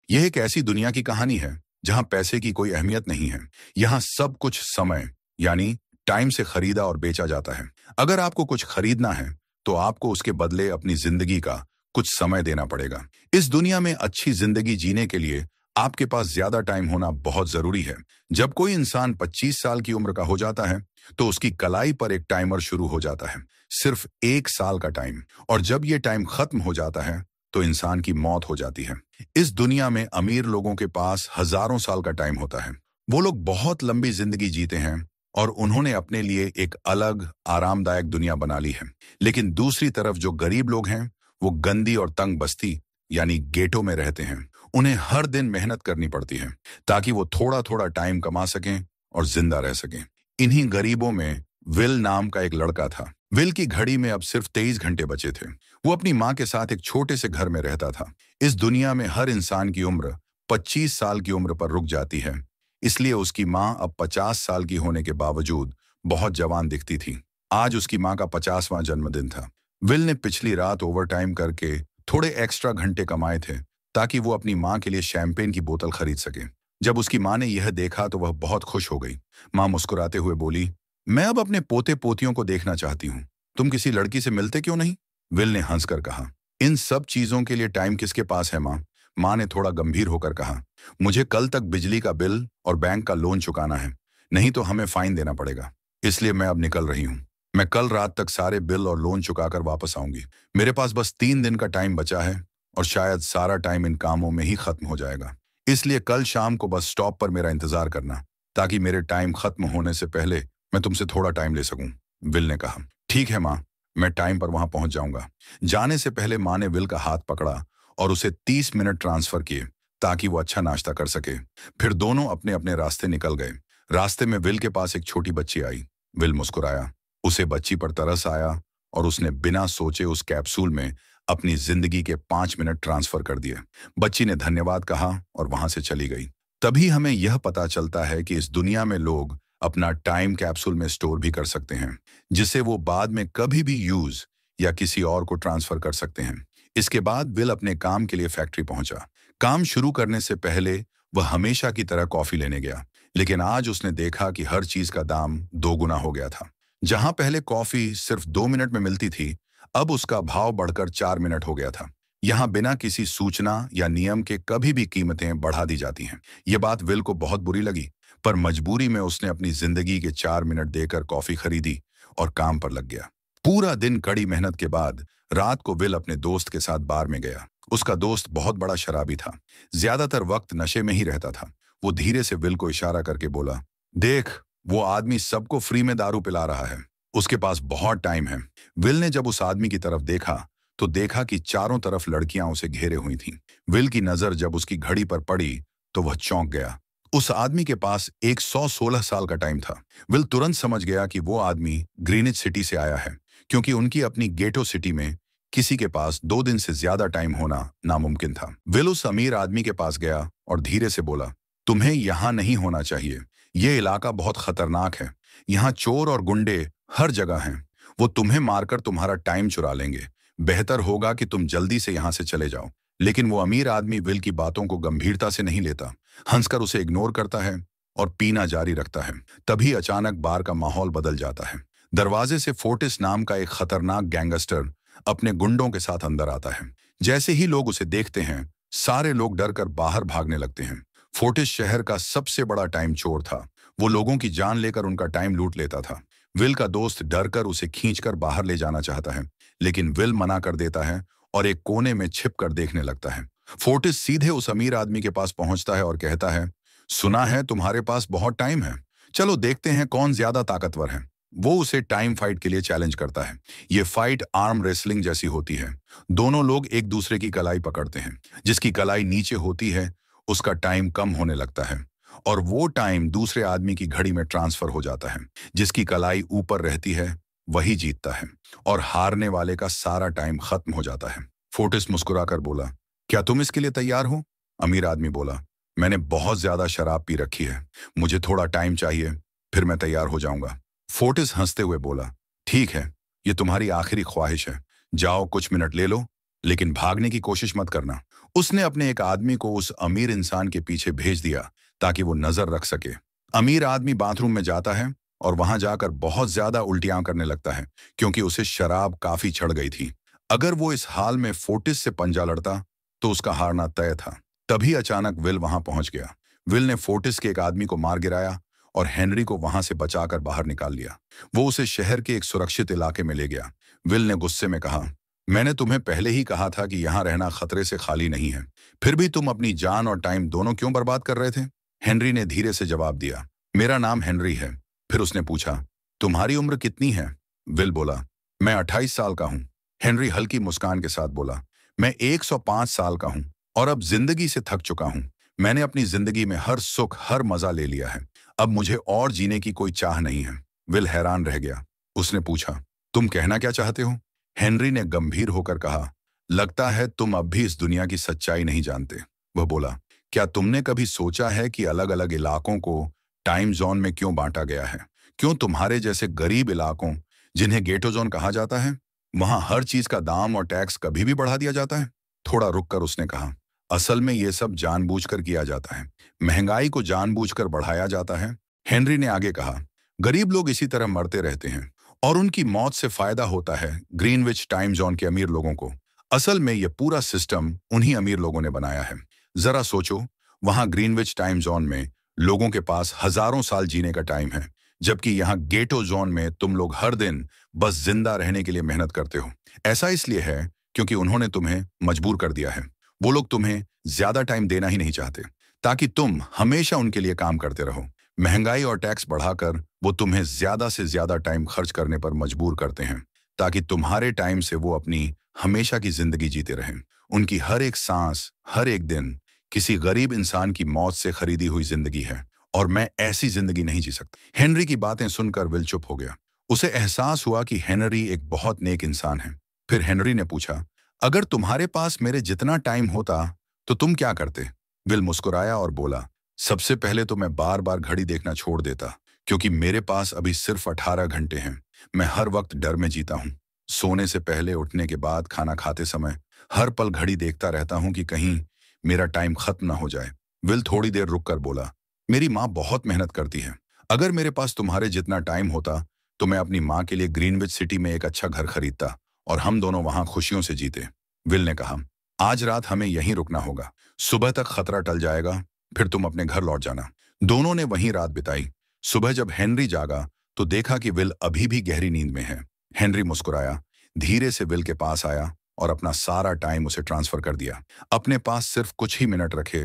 यह एक ऐसी दुनिया की कहानी है जहां पैसे की कोई अहमियत नहीं है। यहाँ सब कुछ समय यानी टाइम से खरीदा और बेचा जाता है। अगर आपको कुछ खरीदना है तो आपको उसके बदले अपनी जिंदगी का कुछ समय देना पड़ेगा। इस दुनिया में अच्छी जिंदगी जीने के लिए आपके पास ज्यादा टाइम होना बहुत जरूरी है। जब कोई इंसान 25 साल की उम्र का हो जाता है तो उसकी कलाई पर एक टाइमर शुरू हो जाता है, सिर्फ 1 साल का टाइम। और जब ये टाइम खत्म हो जाता है तो इंसान की मौत हो जाती है। इस दुनिया में अमीर लोगों के पास हजारों साल का टाइम होता है। वो लोग बहुत लंबी जिंदगी जीते हैं और उन्होंने अपने लिए एक अलग आरामदायक दुनिया बना ली है। लेकिन दूसरी तरफ जो गरीब लोग हैं वो गंदी और तंग बस्ती यानी गेटों में रहते हैं। उन्हें हर दिन मेहनत करनी पड़ती है ताकि वो थोड़ा थोड़ा टाइम कमा सकें और जिंदा रह सकें। इन्हीं गरीबों में विल नाम का एक लड़का था। विल की घड़ी में अब सिर्फ 23 घंटे बचे थे। वो अपनी माँ के साथ एक छोटे से घर में रहता था। इस दुनिया में हर इंसान की उम्र 25 साल की उम्र पर रुक जाती है, इसलिए उसकी माँ अब 50 साल की होने के बावजूद बहुत जवान दिखती थी। आज उसकी माँ का 50वां जन्मदिन था। विल ने पिछली रात ओवरटाइम करके थोड़े एक्स्ट्रा घंटे कमाए थे ताकि वो अपनी माँ के लिए शैंपेन की बोतल खरीद सके। जब उसकी माँ ने यह देखा तो वह बहुत खुश हो गई। माँ मुस्कुराते हुए बोली, मैं अब अपने पोते पोतियों को देखना चाहती हूँ। तुम किसी लड़की से मिलते क्यों नहीं? विल ने हंसकर कहा, इन सब चीजों के लिए टाइम किसके पास है माँ? माँ ने थोड़ा गंभीर होकर कहा, मुझे कल तक बिजली का बिल और बैंक का लोन चुकाना है, नहीं तो हमें फाइन देना पड़ेगा। इसलिए मैं अब निकल रही हूँ। मैं कल रात तक सारे बिल और लोन चुकाकर वापस आऊंगी। मेरे पास बस 3 दिन का टाइम बचा है और शायद सारा टाइम इन कामों में ही खत्म हो जाएगा। इसलिए कल शाम को बस स्टॉप पर मेरा इंतजार करना ताकि मेरे टाइम खत्म होने से पहले मैं तुमसे थोड़ा टाइम ले सकूं। विल ने कहा, ठीक है माँ, मैं टाइम पर वहां पहुंच जाऊंगा। जाने से पहले माँ ने विल का हाथ पकड़ा और उसे 30 मिनट ट्रांसफर किए ताकि वो अच्छा नाश्ता कर सके। फिर दोनों अपने अपने रास्ते निकल गए। रास्ते में विल के पास एक छोटी बच्ची आई। विल मुस्कुराया, उसे बच्ची पर तरस आया और उसने बिना सोचे उस कैप्सूल में अपनी जिंदगी के 5 मिनट ट्रांसफर कर दिए। बच्ची ने धन्यवाद कहा और वहां से चली गई। तभी हमें यह पता चलता है कि इस दुनिया में लोग अपना टाइम कैप्सूल में स्टोर भी कर सकते हैं, जिसे वो बाद में कभी भी यूज या किसी और को ट्रांसफर कर सकते हैं। इसके बाद विल अपने काम के लिए फैक्ट्री पहुंचा। काम शुरू करने से पहले वह हमेशा की तरह कॉफी लेने गया, लेकिन आज उसने देखा कि हर चीज का दाम 2 गुना हो गया था। जहां पहले कॉफी सिर्फ 2 मिनट में मिलती थी, अब उसका भाव बढ़कर 4 मिनट हो गया था। यहाँ बिना किसी सूचना या नियम के कभी भी कीमतें बढ़ा दी जाती हैं। ये बात विल को बहुत बुरी लगी, पर मजबूरी में उसने अपनी जिंदगी के 4 मिनट देकर कॉफी खरीदी और काम पर लग गया। पूरा दिन कड़ी मेहनत के बाद रात को विल अपने दोस्त के साथ बार में गया। उसका दोस्त बहुत बड़ा शराबी था, ज्यादातर वक्त नशे में ही रहता था। वो धीरे से विल को इशारा करके बोला, देख, वो आदमी सबको फ्री में दारू पिला रहा है, उसके पास बहुत टाइम है। विल ने जब उस आदमी की तरफ देखा तो देखा कि चारों तरफ लड़कियां उसे घेरे हुई थीं। विल की नजर जब उसकी घड़ी पर पड़ी तो वह चौंक गया। उस आदमी के पास 116 साल का टाइम था। विल तुरंत समझ गया कि वो आदमी ग्रीनिच सिटी से आया है, क्योंकि उनकी अपनी गेटो सिटी में किसी के पास 2 दिन से ज्यादा टाइम होना नामुमकिन था। विल उस अमीर आदमी के पास गया और धीरे से बोला, तुम्हें यहाँ नहीं होना चाहिए। ये इलाका बहुत खतरनाक है। यहाँ चोर और गुंडे हर जगह हैं। वो तुम्हें मारकर तुम्हारा टाइम चुरा लेंगे। बेहतर होगा कि तुम जल्दी से यहाँ से चले जाओ। लेकिन वो अमीर आदमी विल की बातों को गंभीरता से नहीं लेता, हंसकर उसे इग्नोर करता है और पीना जारी रखता है। तभी अचानक बार का माहौल बदल जाता है। दरवाजे से फोर्टिस नाम का एक खतरनाक गैंगस्टर अपने गुंडों के साथ अंदर आता है। जैसे ही लोग उसे देखते हैं, सारे लोग डरकर बाहर भागने लगते हैं। फोर्टिस शहर का सबसे बड़ा टाइम चोर था। वो लोगों की जान लेकर उनका टाइम लूट लेता था। विल का दोस्त डरकर उसे खींचकर बाहर ले जाना चाहता है, लेकिन विल मना कर देता है और एक कोने में छिपकर देखने लगता है। फोर्टिस सीधे उस अमीर आदमी के पास पहुंचता है और कहता है, सुना है तुम्हारे पास बहुत टाइम है, चलो देखते हैं कौन ज्यादा ताकतवर है। वो उसे टाइम फाइट के लिए चैलेंज करता है। ये फाइट आर्म रेसलिंग जैसी होती है। दोनों लोग एक दूसरे की कलाई पकड़ते हैं। जिसकी कलाई नीचे होती है उसका टाइम कम होने लगता है और वो टाइम दूसरे आदमी की घड़ी में ट्रांसफर हो जाता है। जिसकी कलाई ऊपर रहती है वही जीतता है और हारने वाले का सारा टाइम खत्म हो जाता है। फोर्टिस मुस्कुराकर बोला, क्या तुम इसके लिए तैयार हो? अमीर आदमी बोला, मैंने बहुत ज्यादा शराब पी रखी है, मुझे थोड़ा टाइम चाहिए, फिर मैं तैयार हो जाऊंगा। फोर्टिस हंसते हुए बोला, ठीक है, ये तुम्हारी आखिरी ख्वाहिश है, जाओ कुछ मिनट ले लो, लेकिन भागने की कोशिश मत करना। उसने अपने एक आदमी को उस अमीर इंसान के पीछे भेज दिया ताकि वो नजर रख सके। अमीर आदमी बाथरूम में जाता है और वहां जाकर बहुत ज्यादा उल्टियां करने लगता है क्योंकि उसे शराब काफी चढ़ गई थी। अगर वो इस हाल में फोर्टिस से पंजा लड़ता तो उसका हारना तय था। तभी अचानक विल वहां पहुंच गया। विल ने फोर्टिस के एक आदमी को मार गिराया और हेनरी को वहां से बचाकर बाहर निकाल लिया। वो उसे शहर के एक सुरक्षित इलाके में ले गया। विल ने गुस्से में कहा, मैंने तुम्हें पहले ही कहा था कि यहाँ रहना खतरे से खाली नहीं है, फिर भी तुम अपनी जान और टाइम दोनों क्यों बर्बाद कर रहे थे? हेनरी ने धीरे से जवाब दिया, मेरा नाम हेनरी है। फिर उसने पूछा, तुम्हारी उम्र कितनी है? विल बोला, मैं 28 साल का हूं। हेनरी हल्की मुस्कान के साथ बोला, मैं 105 साल का हूं और अब जिंदगी से थक चुका हूं। मैंने अपनी जिंदगी में हर सुख हर मजा ले लिया है। अब मुझे और जीने की कोई चाह नहीं है। विल हैरान रह गया। उसने पूछा, तुम कहना क्या चाहते हो? हेनरी ने गंभीर होकर कहा, लगता है तुम अब भी इस दुनिया की सच्चाई नहीं जानते। वह बोला, क्या तुमने कभी सोचा है कि अलग अलग इलाकों को टाइम जोन में क्यों बांटा गया है? क्यों तुम्हारे जैसे गरीब इलाकों, जिन्हें गेटो जोन कहा जाता है, वहां हर चीज का दाम और टैक्स कभी भी बढ़ा दिया जाता है? थोड़ा रुककर उसने कहा, असल में यह सब जानबूझकर किया जाता है। महंगाई को जानबूझकर बढ़ाया जाता है। हेनरी ने आगे कहा, गरीब लोग इसी तरह मरते रहते हैं और उनकी मौत से फायदा होता है ग्रीनविच टाइम जोन के अमीर लोगों को। असल में यह पूरा सिस्टम उन्हीं अमीर लोगों ने बनाया है। जरा सोचो, वहां ग्रीनविच टाइम जोन में लोगों के पास हजारों साल जीने का टाइम है, जबकि यहाँ गेटो जोन में तुम लोग हर दिन बस जिंदा रहने के लिए मेहनत करते हो। ऐसा इसलिए है क्योंकि उन्होंने तुम्हें मजबूर कर दिया है। वो लोग तुम्हें ज्यादा टाइम देना ही नहीं चाहते ताकि तुम हमेशा उनके लिए काम करते रहो। महंगाई और टैक्स बढ़ाकर वो तुम्हें ज्यादा से ज्यादा टाइम खर्च करने पर मजबूर करते हैं ताकि तुम्हारे टाइम से वो अपनी हमेशा की जिंदगी जीते रहें। उनकी हर एक सांस, हर एक दिन किसी गरीब इंसान की मौत से खरीदी हुई जिंदगी है और मैं ऐसी जिंदगी नहीं जी सकता। हेनरी की बातें सुनकर विल चुप हो गया। उसे एहसास हुआ कि हेनरी एक बहुत नेक इंसान है। फिर हेनरी ने पूछा, अगर तुम्हारे पास मेरे जितना टाइम होता तो तुम क्या करते? विल मुस्कुराया और बोला, सबसे पहले तो मैं बार बार घड़ी देखना छोड़ देता क्योंकि मेरे पास अभी सिर्फ 18 घंटे हैं। मैं हर वक्त डर में जीता हूँ। सोने से पहले, उठने के बाद, खाना खाते समय हर पल घड़ी देखता रहता हूँ कि कहीं मेरा टाइम खत्म ना हो जाए। विल थोड़ी देर रुककर बोला, मेरी माँ बहुत मेहनत करती है। अगर मेरे पास तुम्हारे जितना टाइम होता तो मैं अपनी माँ के लिए ग्रीनविच सिटी में एक अच्छा घर खरीदता और हम दोनों वहां खुशियों से जीते। विल ने कहा, आज रात हमें यहीं रुकना होगा। सुबह तक खतरा टल जाएगा, फिर तुम अपने घर लौट जाना। दोनों ने वहीं रात बिताई। सुबह जब हेनरी जागा तो देखा कि विल अभी भी गहरी नींद में है। हेनरी मुस्कुराया, धीरे से विल के पास आया और अपना सारा टाइम उसे ट्रांसफर कर दिया। अपने पास सिर्फ कुछ ही मिनट रखे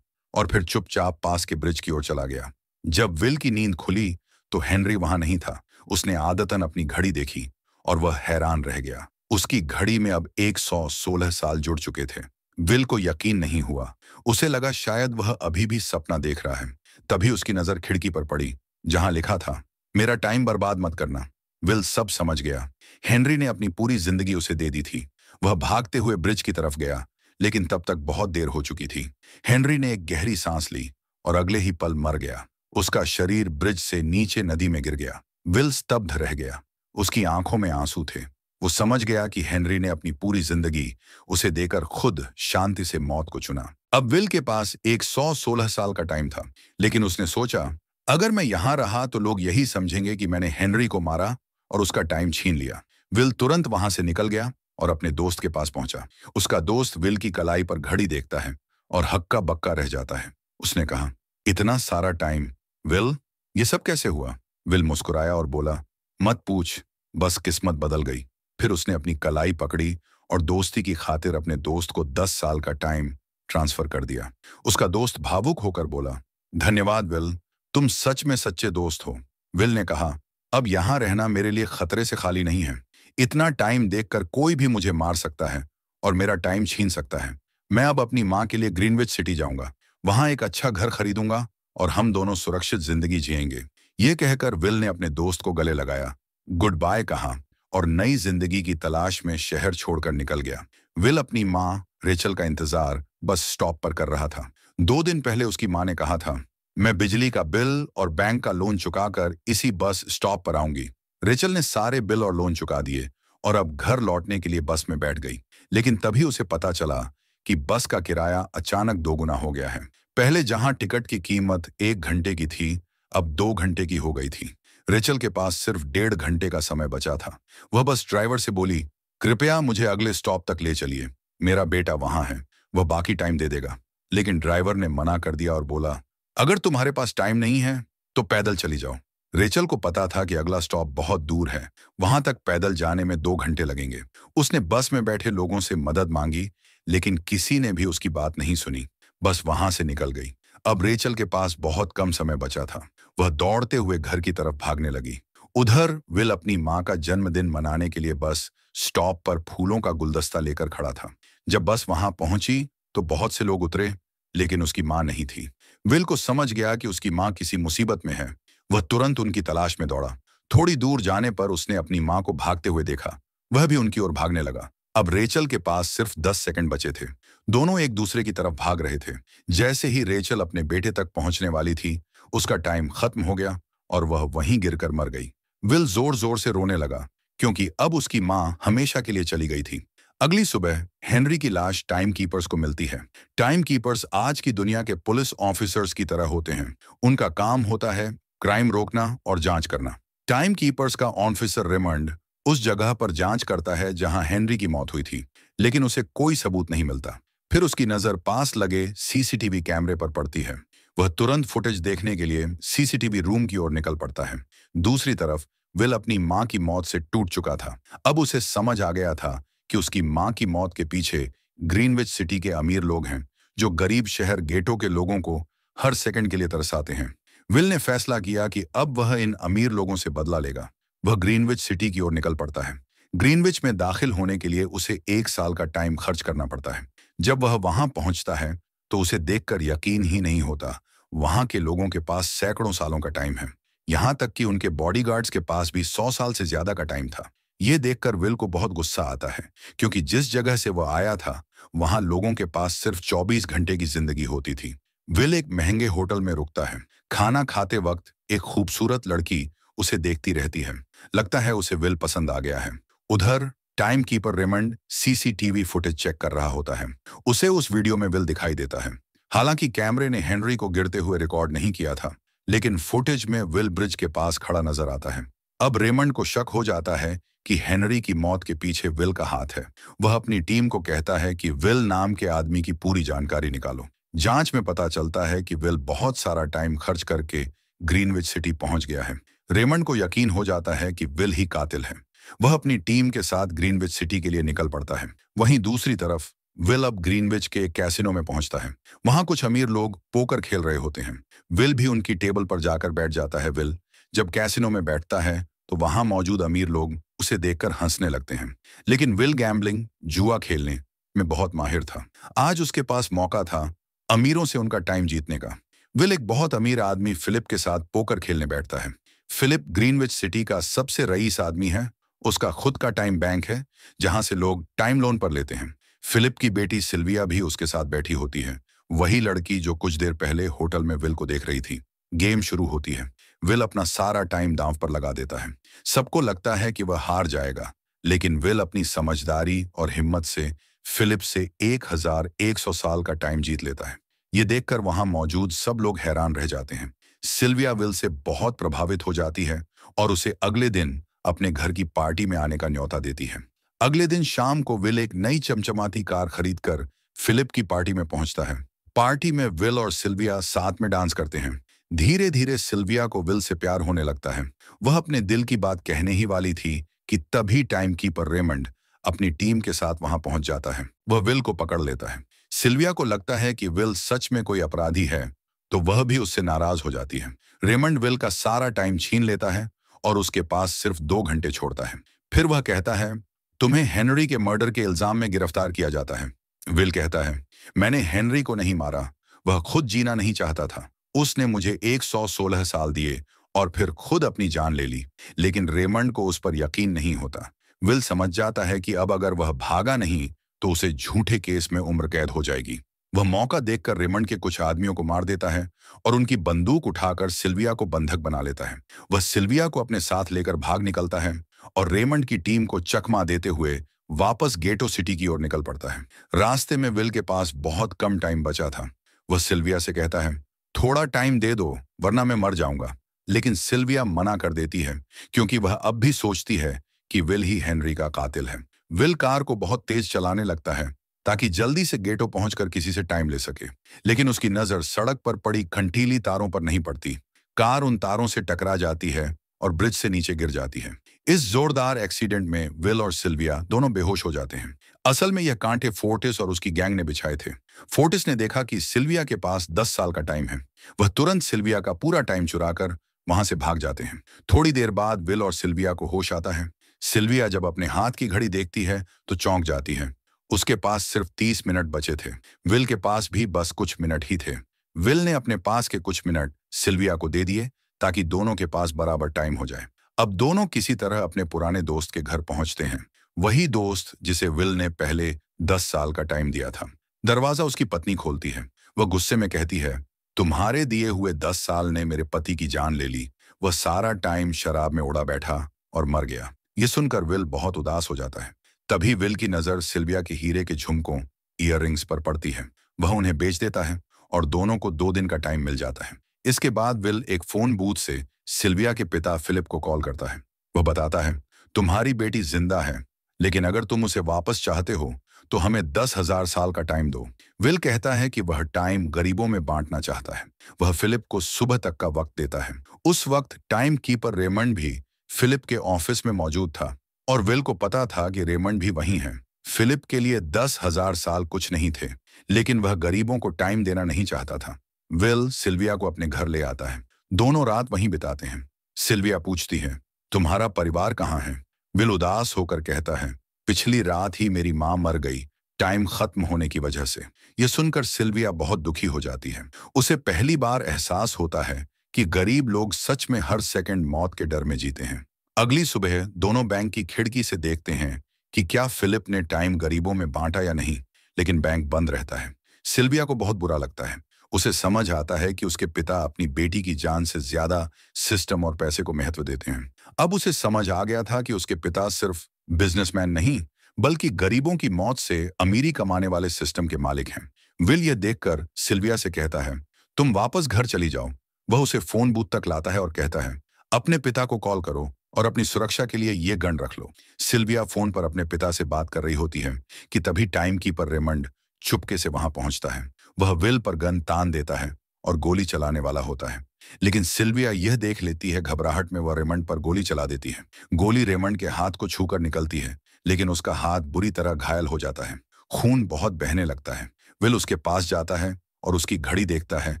और फिर चुपचाप पास के ब्रिज की ओर चला गया। जब विल की नींद खुली तो हेनरी वहां नहीं था। उसने आदतन अपनी घड़ी देखी और वह हैरान रह गया। उसकी घड़ी में अब 116 साल जुड़ चुके थे। विल को यकीन नहीं हुआ। उसे लगा शायद वह अभी भी सपना देख रहा है। तभी उसकी नजर खिड़की पर पड़ी जहां लिखा था, मेरा टाइम बर्बाद मत करना। विल सब समझ गया। हेनरी ने अपनी पूरी जिंदगी उसे दे दी थी। वह भागते हुए ब्रिज की तरफ गया, लेकिन तब तक बहुत देर हो चुकी थी। हेनरी ने एक गहरी सांस ली और अगले ही पल मर गया। उसका शरीर ब्रिज से नीचे नदी में गिर गया। विल स्तब्ध रह गया। उसकी आंखों में आंसू थे। वो समझ गया कि हेनरी ने अपनी पूरी जिंदगी उसे देकर खुद शांति से मौत को चुना। अब विल के पास 116 साल का टाइम था, लेकिन उसने सोचा, अगर मैं यहां रहा तो लोग यही समझेंगे कि मैंने हेनरी को मारा और उसका टाइम छीन लिया। विल तुरंत वहां से निकल गया और अपने दोस्त के पास पहुंचा। उसका दोस्त विल की कलाई पर घड़ी देखता है और हक्का बक्का रह जाता है। उसने कहा, इतना सारा टाइम विल, ये सब कैसे हुआ? विल मुस्कुराया और बोला, मत पूछ, बस किस्मत बदल गई। फिर उसने अपनी कलाई पकड़ी और दोस्ती की खातिर अपने दोस्त को 10 साल का टाइम ट्रांसफर कर दिया। उसका दोस्त भावुक होकर बोला, धन्यवाद विल, तुम सच में सच्चे दोस्त हो। विल ने कहा, अब यहां रहना मेरे लिए खतरे से खाली नहीं है। इतना टाइम देखकर कोई भी मुझे मार सकता है और मेरा टाइम छीन सकता है। मैं अब अपनी माँ के लिए ग्रीनविच सिटी जाऊंगा, वहां एक अच्छा घर खरीदूंगा और हम दोनों सुरक्षित जिंदगी जिएंगे। ये कहकर विल ने अपने दोस्त को गले लगाया, गुड बाय कहा और नई जिंदगी की तलाश में शहर छोड़कर निकल गया। विल अपनी माँ रेचल का इंतजार बस स्टॉप पर कर रहा था। 2 दिन पहले उसकी माँ ने कहा था, मैं बिजली का बिल और बैंक का लोन चुकाकर इसी बस स्टॉप पर आऊंगी। रेचल ने सारे बिल और लोन चुका दिए और अब घर लौटने के लिए बस में बैठ गई। लेकिन तभी उसे पता चला कि बस का किराया अचानक दोगुना हो गया है। पहले जहां टिकट की कीमत 1 घंटे की थी, अब 2 घंटे की हो गई थी। रेचल के पास सिर्फ 1.5 घंटे का समय बचा था। वह बस ड्राइवर से बोली, कृपया मुझे अगले स्टॉप तक ले चलिए, मेरा बेटा वहां है, वह बाकी टाइम दे देगा। लेकिन ड्राइवर ने मना कर दिया और बोला, अगर तुम्हारे पास टाइम नहीं है तो पैदल चली जाओ। रेचल को पता था कि अगला स्टॉप बहुत दूर है, वहां तक पैदल जाने में 2 घंटे लगेंगे। उसने बस में बैठे लोगों से मदद मांगी, लेकिन किसी ने भी उसकी बात नहीं सुनी, बस वहां से निकल गई। अब रेचल के पास बहुत कम समय बचा था। वह दौड़ते हुए घर की तरफ भागने लगी। उधर विल अपनी माँ का जन्मदिन मनाने के लिए बस स्टॉप पर फूलों का गुलदस्ता लेकर खड़ा था। जब बस वहां पहुंची तो बहुत से लोग उतरे, लेकिन उसकी माँ नहीं थी। विल को समझ गया कि उसकी माँ किसी मुसीबत में है। वह तुरंत उनकी तलाश में दौड़ा। थोड़ी दूर जाने पर उसने अपनी माँ को भागते हुए देखा। वह भी उनकी ओर भागने लगा। अब रेचल के पास सिर्फ 10 सेकंड बचे थे। दोनों एक दूसरे की तरफ भाग रहे थे। जैसे ही रेचल अपने बेटे तक पहुंचने वाली थी, उसका टाइम खत्म हो गया और वह वहीं गिरकर मर गई। विल जोर जोर से रोने लगा, क्योंकि अब उसकी माँ हमेशा के लिए चली गई थी। अगली सुबह हेनरी की लाश टाइम कीपर्स को मिलती है। टाइम कीपर्स आज की दुनिया के पुलिस ऑफिसर्स की तरह होते हैं। उनका काम होता है क्राइम रोकना और जांच करना। टाइम कीपर्स का ऑफिसर रेमंड उस जगह पर जांच करता है जहां हेनरी की मौत हुई थी, लेकिन उसे कोई सबूत नहीं मिलता। फिर उसकी नजर पास लगे सीसीटीवी कैमरे पर पड़ती है। वह तुरंत फुटेज देखने के लिए सीसीटीवी रूम की ओर निकल पड़ता है। दूसरी तरफ विल अपनी मां की मौत से टूट चुका था। अब उसे समझ आ गया था कि उसकी मां की मौत के पीछे ग्रीनविच सिटी के अमीर लोग हैं, जो गरीब शहर गेटो के लोगों को हर सेकंड के लिए तरसाते हैं। विल ने फैसला किया कि अब वह इन अमीर लोगों से बदला लेगा। वह ग्रीनविच सिटी की ओर निकल पड़ता है। ग्रीनविच में दाखिल होने के लिए उसे 1 साल का टाइम खर्च करना पड़ता है। जब वह वहां पहुंचता है तो उसे देखकर यकीन ही नहीं होता। वहां के लोगों के पास सैकड़ों सालों का टाइम है। यहां तक कि उनके बॉडीगार्ड्स के पास भी 100 साल से ज्यादा का टाइम था। यह देखकर विल को बहुत गुस्सा आता है, क्योंकि जिस जगह से वह आया था वहां लोगों के पास सिर्फ 24 घंटे की जिंदगी होती थी। विल एक महंगे होटल में रुकता है। खाना खाते वक्त एक खूबसूरत लड़की उसे देखती रहती है। लगता है उसे विल पसंद आ गया है। उधर time keeper Raymond CCTV footage check कर रहा होता है। उसे उस वीडियो में विल दिखाई देता है। हालांकि कैमरे ने हेनरी को गिरते हुए रिकॉर्ड नहीं किया था, लेकिन फुटेज में विल ब्रिज के पास खड़ा नजर आता है। अब रेमंड को शक हो जाता है कि हेनरी की मौत के पीछे विल का हाथ है। वह अपनी टीम को कहता है कि विल नाम के आदमी की पूरी जानकारी निकालो। जांच में पता चलता है कि विल बहुत सारा टाइम खर्च करके ग्रीनविच सिटी पहुंच गया है। रेमंड को यकीन हो जाता है कि विल ही कातिल है। वह अपनी टीम के साथ ग्रीनविच सिटी के लिए निकल पड़ता है। वहीं दूसरी तरफ विल अब ग्रीनविच के कैसिनो में पहुंचता है। वहां कुछ अमीर लोग पोकर खेल रहे होते हैं। विल भी उनकी टेबल पर जाकर बैठ जाता है। विल जब कैसिनो में बैठता है तो वहां मौजूद अमीर लोग उसे देखकर हंसने लगते हैं। लेकिन विल गैम्बलिंग, जुआ खेलने में बहुत माहिर था। आज उसके पास मौका था अमीरों से उनका टाइम जीतने का। विल एक बहुत अमीर आदमी फिलिप के साथ पोकर खेलने बैठता है। फिलिप ग्रीनविच सिटी का सबसे रईस आदमी है। उसका खुद का टाइम बैंक है, जहां से लोग टाइम लोन पर लेते हैं। फिलिप की बेटी सिल्विया भी उसके साथ बैठी होती है, वही लड़की जो कुछ देर पहले होटल में विल को देख रही थी। गेम शुरू होती है। विल अपना सारा टाइम दांव पर लगा देता है। सबको लगता है कि वह हार जाएगा, लेकिन विल अपनी समझदारी और हिम्मत से फिलिप से 1100 साल का टाइम जीत लेता है। ये देखकर वहां मौजूद सब लोग हैरान रह जाते हैं। सिल्विया विल से बहुत प्रभावित हो जाती है और उसे अगले दिन अपने घर की पार्टी में आने का न्योता देती है। अगले दिन शाम को विल एक नई चमचमाती कार खरीदकर फिलिप की पार्टी में पहुंचता है। पार्टी में विल और सिल्विया साथ में डांस करते हैं। धीरे धीरे सिल्विया को विल से प्यार होने लगता है। वह अपने दिल की बात कहने ही वाली थी कि तभी टाइम कीपर रेमंड अपनी टीम के साथ वहां पहुंच जाता है। वह विल को पकड़ लेता है। सिल्विया को लगता है कि विल सच में कोई अपराधी है, तो वह भी उससे नाराज हो जाती है। रेमंड विल का सारा टाइम छीन लेता है और उसके पास सिर्फ 2 घंटे छोड़ता है। फिर वह कहता है, तुम्हें हेनरी के मर्डर के इल्जाम में गिरफ्तार किया जाता है। विल कहता है, मैंने हेनरी को नहीं मारा, वह खुद जीना नहीं चाहता था। उसने मुझे 116 साल दिए और फिर खुद अपनी जान ले ली। लेकिन रेमंड को उस पर यकीन नहीं होता। विल समझ जाता है कि अब अगर वह भागा नहीं तो उसे झूठे केस में उम्र कैद हो जाएगी। वह मौका देखकर रेमंड के कुछ आदमियों को मार देता है और उनकी बंदूक उठाकर सिल्विया को बंधक बना लेता है। वह सिल्विया को अपने साथ लेकर भाग निकलता है और रेमंड की टीम को चकमा देते हुए वापस गेटो सिटी की ओर निकल पड़ता है। रास्ते में विल के पास बहुत कम टाइम बचा था। वह सिल्विया से कहता है, थोड़ा टाइम दे दो वरना मैं मर जाऊंगा। लेकिन सिल्विया मना कर देती है क्योंकि वह अब भी सोचती है कि विल ही हेनरी का कातिल है। विल कार को बहुत तेज चलाने लगता है ताकि जल्दी से गेटो पहुंचकर किसी से टाइम ले सके, लेकिन उसकी नजर सड़क पर पड़ी कंटीली तारों पर नहीं पड़ती। कार उन तारों से टकरा जाती है और ब्रिज से नीचे गिर जाती है। इस जोरदार एक्सीडेंट में विल और सिल्विया दोनों बेहोश हो जाते हैं। असल में यह कांटे फोर्टिस और उसकी गैंग ने बिछाए थे। फोर्टिस ने देखा कि सिल्विया के पास 10 साल का टाइम है। वह तुरंत सिल्विया का पूरा टाइम चुराकर वहां से भाग जाते हैं। थोड़ी देर बाद विल और सिल्विया को होश आता है। सिल्विया जब अपने हाथ की घड़ी देखती है तो चौंक जाती है। उसके पास सिर्फ 30 मिनट बचे थे। विल के पास भी बस कुछ मिनट ही थे। विल ने अपने पास के कुछ मिनट सिल्विया को दे दिए ताकि दोनों के पास बराबर टाइम हो जाए। अब दोनों किसी तरह अपने पुराने दोस्त के घर पहुंचते हैं, वही दोस्त जिसे विल ने पहले 10 साल का टाइम दिया था। दरवाजा उसकी पत्नी खोलती है। वह गुस्से में कहती है, तुम्हारे दिए हुए 10 साल ने मेरे पति की जान ले ली। वह सारा टाइम शराब में उड़ा बैठा और मर गया। ये सुनकर विल बहुत उदास हो जाता है। तभी विल की नजर सिल्विया के हीरे के झुमकों, ईयररिंग्स पर पड़ती है। वह उन्हें बेच देता है और दोनों को 2 दिन का टाइम मिल जाता है। इसके बाद विल एक फोन बूथ से सिल्विया के पिता फिलिप को कॉल करता है। वह बताता है, तुम्हारी बेटी जिंदा है, लेकिन अगर तुम उसे वापस चाहते हो तो हमें 10,000 साल का टाइम दो। विल कहता है कि वह टाइम गरीबों में बांटना चाहता है। वह फिलिप को सुबह तक का वक्त देता है। उस वक्त टाइम कीपर रेमंड भी फिलिप के ऑफिस में मौजूद था और विल को पता था कि रेमंड भी वहीं है। फिलिप के लिए 10,000 साल कुछ नहीं थे, लेकिन वह गरीबों को टाइम देना नहीं चाहता था। विल सिल्विया को अपने घर ले आता है। दोनों रात वहीं बिताते हैं। सिल्विया पूछती है, तुम्हारा परिवार कहाँ है? विल उदास होकर कहता है, पिछली रात ही मेरी माँ मर गई, टाइम खत्म होने की वजह से। यह सुनकर सिल्विया बहुत दुखी हो जाती है। उसे पहली बार एहसास होता है कि गरीब लोग सच में हर सेकंड मौत के डर में जीते हैं। अगली सुबह दोनों बैंक की खिड़की से देखते हैं कि क्या फिलिप ने टाइम गरीबों में बांटा या नहीं, लेकिन बैंक बंद रहता है। सिल्विया को बहुत बुरा लगता है। उसे समझ आता है कि उसके पिता अपनी बेटी की जान से ज्यादा सिस्टम और पैसे को महत्व देते हैं। अब उसे समझ आ गया था कि उसके पिता सिर्फ बिजनेसमैन नहीं, बल्कि गरीबों की मौत से अमीरी कमाने वाले सिस्टम के मालिक हैं। विल यह देखकर सिल्विया से कहता है, तुम वापस घर चली जाओ। वह उसे फोन बूथ तक लाता है और कहता है, अपने पिता को कॉल करो और अपनी सुरक्षा के लिए ये गन रख लो। सिल्विया फोन पर अपने पिता से बात कर रही होती है कि तभी टाइम कीपर रेमंड चुपके से वहां पहुंचता है। वह विल पर गन तान देता है और गोली चलाने वाला होता है, लेकिन सिल्विया यह देख लेती है। घबराहट में वह रेमंड पर गोली चला देती है। गोली रेमंड के हाथ को छूकर निकलती है, लेकिन उसका हाथ बुरी तरह घायल हो जाता है। खून बहुत बहने लगता है। विल उसके पास जाता है और उसकी घड़ी देखता है।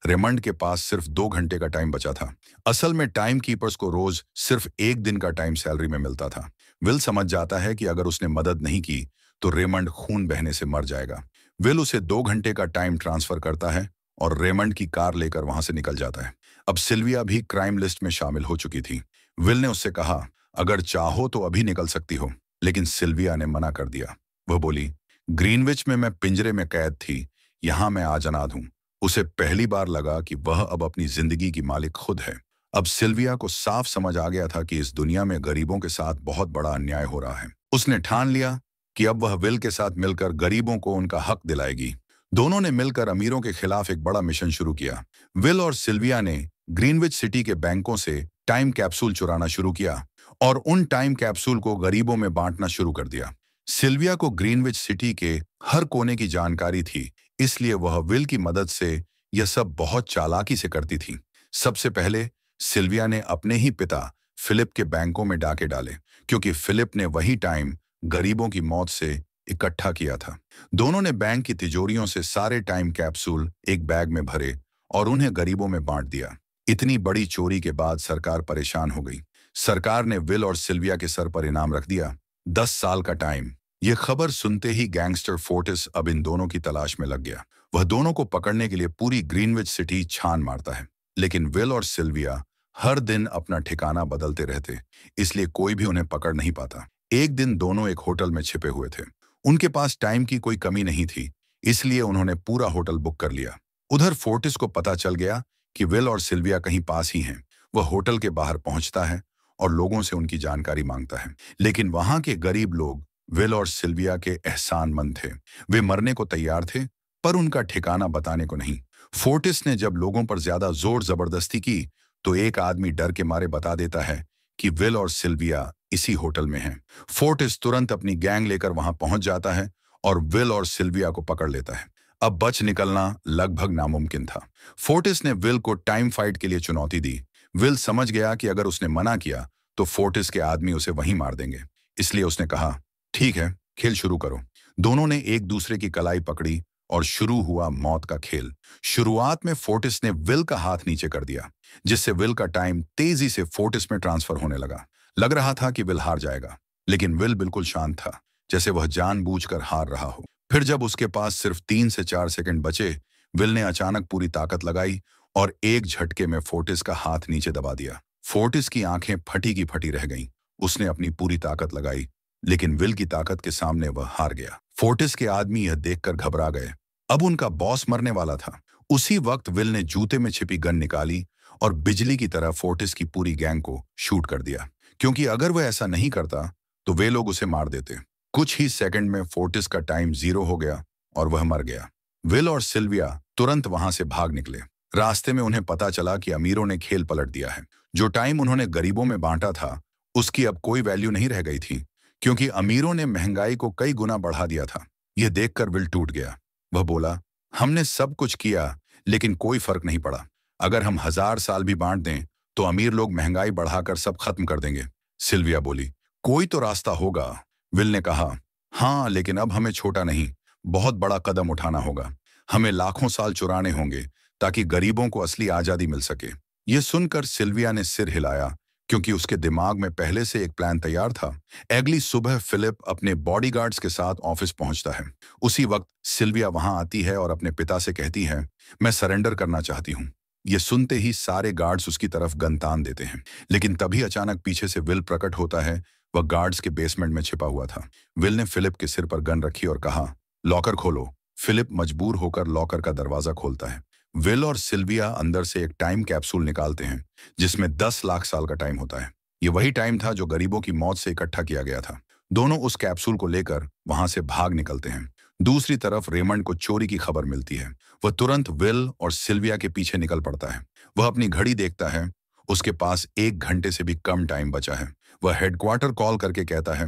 रेमंड के पास सिर्फ 2 घंटे का टाइम बचा था। असल में टाइम कीपर्स को रोज सिर्फ 1 दिन का टाइम सैलरी में मिलता था। विल समझ जाता है कि अगर उसने मदद नहीं की तो रेमंड खून बहने से मर जाएगा। विल उसे 2 घंटे का टाइम ट्रांसफर करता है और रेमंड की कार लेकर वहां से निकल जाता है। अब सिल्विया भी क्राइम लिस्ट में शामिल हो चुकी थी। विल ने उससे कहा, अगर चाहो तो अभी निकल सकती हो, लेकिन सिल्विया ने मना कर दिया। वह बोली, ग्रीनविच में मैं पिंजरे में कैद थी, यहां मैं आजनाद हूं। उसे पहली बार लगा कि वह अब अपनी जिंदगी की मालिक खुद है। अब सिल्विया को साफ समझ आ गया था कि इस दुनिया में गरीबों के साथ बहुत बड़ा अन्याय हो रहा है। उसने ठान लिया कि अब वह विल के साथ मिलकर गरीबों को उनका हक दिलाएगी। दोनों ने मिलकर अमीरों के खिलाफ एक बड़ा मिशन शुरू किया। विल और सिल्विया ने ग्रीनविच सिटी के बैंकों से टाइम कैप्सूल चुराना शुरू किया और उन टाइम कैप्सूल को गरीबों में बांटना शुरू कर दिया। सिल्विया को ग्रीनविच सिटी के हर कोने की जानकारी थी, इसलिए वह विल की मदद से यह सब बहुत चालाकी से करती थी। सबसे पहले सिल्विया ने अपने ही पिता फिलिप के बैंकों में डाके डाले, क्योंकि फिलिप ने वही टाइम गरीबों की मौत से इकट्ठा किया था। दोनों ने बैंक की तिजोरियों से सारे टाइम कैप्सूल एक बैग में भरे और उन्हें गरीबों में बांट दिया। इतनी बड़ी चोरी के बाद सरकार परेशान हो गई। सरकार ने विल और सिल्विया के सर पर इनाम रख दिया, 10 साल का टाइम। ये खबर सुनते ही गैंगस्टर फोर्टिस अब इन दोनों की तलाश में लग गया। वह दोनों को पकड़ने के लिए पूरी ग्रीनविच सिटी छान मारता है, लेकिन विल और सिल्विया हर दिन अपना ठिकाना बदलते रहते, इसलिए कोई भी उन्हें पकड़ नहीं पाता। एक दिन दोनों एक होटल में छिपे हुए थे। उनके पास टाइम की कोई कमी नहीं थी, इसलिए उन्होंने पूरा होटल बुक कर लिया। उधर फोर्टिस को पता चल गया कि विल और सिल्विया कहीं पास ही हैं। वह होटल के बाहर पहुंचता है और लोगों से उनकी जानकारी मांगता है, लेकिन वहां के गरीब लोग विल और सिल्विया के एहसानमंद थे। वे मरने को तैयार थे, पर उनका ठिकाना बताने को नहीं। फोर्टिस ने जब लोगों पर ज्यादा जोर जबरदस्ती की, तो एक आदमी डर के मारे बता देता है कि विल और सिल्विया इसी होटल में हैं। फोर्टिस तुरंत अपनी गैंग लेकर वहां पहुंच जाता है और विल और सिल्विया को पकड़ लेता है। अब बच निकलना लगभग नामुमकिन था। फोर्टिस ने विल को टाइम फाइट के लिए चुनौती दी। विल समझ गया कि अगर उसने मना किया तो फोर्टिस के आदमी उसे वहीं मार देंगे, इसलिए उसने कहा, ठीक है, खेल शुरू करो। दोनों ने एक दूसरे की कलाई पकड़ी और शुरू हुआ मौत का खेल। शुरुआत में फोर्टिस ने विल का हाथ नीचे कर दिया, जिससे विल का टाइम तेजी से फोर्टिस में ट्रांसफर होने लगा। लग रहा था कि विल हार जाएगा, लेकिन विल बिल्कुल शांत था, जैसे वह जानबूझकर हार रहा हो। फिर जब उसके पास सिर्फ 3 से 4 सेकंड बचे, विल ने अचानक पूरी ताकत लगाई और एक झटके में फोर्टिस का हाथ नीचे दबा दिया। फोर्टिस की आंखें फटी की फटी रह गईं। उसने अपनी पूरी ताकत लगाई, लेकिन विल की ताकत के सामने वह हार गया। फोर्टिस के आदमी यह देखकर घबरा गए। अब उनका बॉस मरने वाला था। उसी वक्त विल ने जूते में छिपी गन निकाली और बिजली की तरह फोर्टिस की पूरी गैंग को शूट कर दिया, क्योंकि अगर वह ऐसा नहीं करता तो वे लोग उसे मार देते। कुछ ही सेकंड में फोर्टिस का टाइम 0 हो गया और वह मर गया। विल और सिल्विया तुरंत वहां से भाग निकले। रास्ते में उन्हें पता चला कि अमीरों ने खेल पलट दिया है। जो टाइम उन्होंने गरीबों में बांटा था, उसकी अब कोई वैल्यू नहीं रह गई थी, क्योंकि अमीरों ने महंगाई को कई गुना बढ़ा दिया था। यह देखकर विल टूट गया। वह बोला, हमने सब कुछ किया, लेकिन कोई फर्क नहीं पड़ा। अगर हम 1000 साल भी बांट दें, तो अमीर लोग महंगाई बढ़ाकर सब खत्म कर देंगे। सिल्विया बोली, कोई तो रास्ता होगा। विल ने कहा, हाँ, लेकिन अब हमें छोटा नहीं, बहुत बड़ा कदम उठाना होगा। हमें लाखों साल चुराने होंगे, ताकि गरीबों को असली आजादी मिल सके। यह सुनकर सिल्विया ने सिर हिलाया, क्योंकि उसके दिमाग में पहले से एक प्लान तैयार था। अगली सुबह फिलिप अपने बॉडीगार्ड्स के साथ ऑफिस पहुंचता है। उसी वक्त सिल्विया वहां आती है और अपने पिता से कहती है, मैं सरेंडर करना चाहती हूँ। ये सुनते ही सारे गार्ड्स उसकी तरफ गन तान देते हैं, लेकिन तभी अचानक पीछे से विल प्रकट होता है। वह गार्ड्स के बेसमेंट में छिपा हुआ था। विल ने फिलिप के सिर पर गन रखी और कहा, लॉकर खोलो। फिलिप मजबूर होकर लॉकर का दरवाजा खोलता है। विल और सिल्विया अंदर से एक टाइम कैप्सूल निकालते हैं, जिसमें 10 लाख साल का टाइम होता है। ये वही टाइम था जो गरीबों की मौत से इकट्ठा किया गया था। दोनों उस कैप्सूल को लेकर वहां से भाग निकलते हैं। दूसरी तरफ रेमंड को चोरी की खबर मिलती है। वह तुरंत विल और सिल्विया के पीछे निकल पड़ता है। वह अपनी घड़ी देखता है, उसके पास 1 घंटे से भी कम टाइम बचा है। वह हेडक्वार्टर कॉल करके कहता है,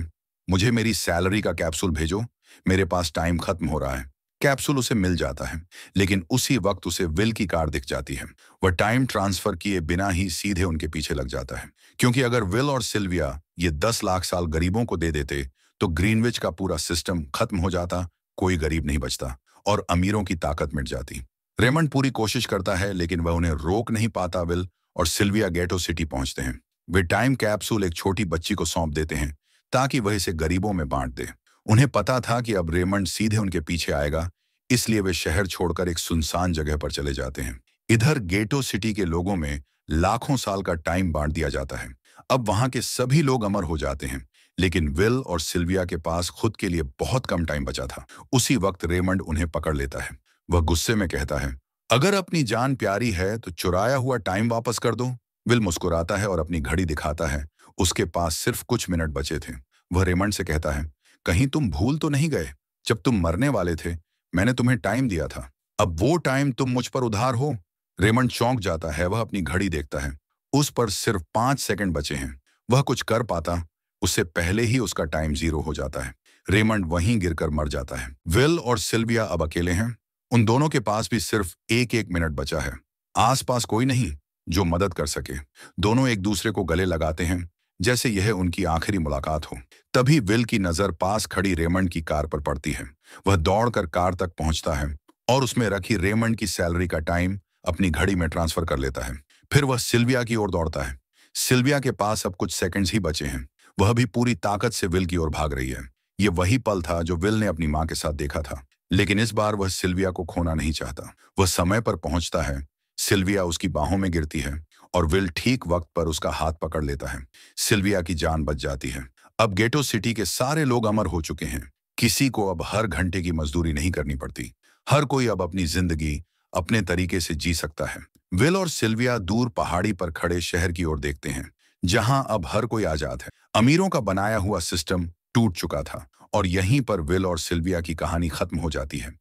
मुझे मेरी सैलरी का कैप्सूल भेजो, मेरे पास टाइम खत्म हो रहा है। कैप्सूल उसे मिल जाता है, लेकिन उसी वक्त उसे विल की कार दिख जाती है। वह टाइम ट्रांसफर किए बिना ही सीधे उनके पीछे लग जाता है, क्योंकि अगर विल और सिल्विया ये 10 लाख साल गरीबों को दे देते, तो ग्रीनविच का पूरा सिस्टम खत्म हो जाता, कोई गरीब नहीं बचता और अमीरों की ताकत मिट जाती। रेमंड पूरी कोशिश करता है, लेकिन वह उन्हें रोक नहीं पाता। विल और सिल्विया गेटो सिटी पहुंचते हैं। वे टाइम कैप्सूल एक छोटी बच्ची को सौंप देते हैं, ताकि वह इसे गरीबों में बांट दे। उन्हें पता था कि अब रेमंड सीधे उनके पीछे आएगा, इसलिए वे शहर छोड़कर एक सुनसान जगह पर चले जाते हैं। इधर गेटो सिटी के लोगों में लाखों साल का टाइम बांट दिया जाता है। अब वहां के सभी लोग अमर हो जाते हैं, लेकिन विल और सिल्विया के पास खुद के लिए बहुत कम टाइम बचा था। उसी वक्त रेमंड उन्हें पकड़ लेता है। वह गुस्से में कहता है, अगर अपनी जान प्यारी है तो चुराया हुआ टाइम वापस कर दो। विल मुस्कुराता है और अपनी घड़ी दिखाता है। उसके पास सिर्फ कुछ मिनट बचे थे। वह रेमंड से कहता है, कहीं तुम भूल तो नहीं गए, जब तुम मरने वाले थे मैंने तुम्हें टाइम दिया था, अब वो टाइम तुम मुझ पर उधार हो। रेमंड चौंक जाता है। वह अपनी घड़ी देखता है, उस पर सिर्फ 5 सेकंड बचे हैं। वह कुछ कर पाता, उससे पहले ही उसका टाइम 0 हो जाता है। रेमंड वहीं गिरकर मर जाता है। विल और सिल्विया अब अकेले हैं। उन दोनों के पास भी सिर्फ 1-1 मिनट बचा है। आसपास कोई नहीं जो मदद कर सके। दोनों एक दूसरे को गले लगाते हैं, जैसे यह उनकी आखिरी मुलाकात हो। तभी विल की नजर पास खड़ी रेमंड की कार पर पड़ती है। वह दौड़कर कार तक पहुंचता है और उसमें रखी रेमंड की सैलरी का टाइम अपनी घड़ी में ट्रांसफर कर लेता है। फिर वह सिल्विया की ओर दौड़ता है। सिल्विया के पास अब कुछ सेकंड्स ही बचे हैं। वह भी पूरी ताकत से विल की ओर भाग रही है। यह वही पल था जो विल ने अपनी मां के साथ देखा था, लेकिन इस बार वह सिल्विया को खोना नहीं चाहता। वह समय पर पहुंचता है। सिल्विया उसकी बाहों में गिरती है और विल ठीक वक्त पर उसका हाथ पकड़ लेता है। सिल्विया की जान बच जाती है। अब गेटो सिटी के सारे लोग अमर हो चुके हैं। किसी को अब हर घंटे की मजदूरी नहीं करनी पड़ती। हर कोई अब अपनी जिंदगी अपने तरीके से जी सकता है। विल और सिल्विया दूर पहाड़ी पर खड़े शहर की ओर देखते हैं, जहां अब हर कोई आजाद है। अमीरों का बनाया हुआ सिस्टम टूट चुका था और यहीं पर विल और सिल्विया की कहानी खत्म हो जाती है।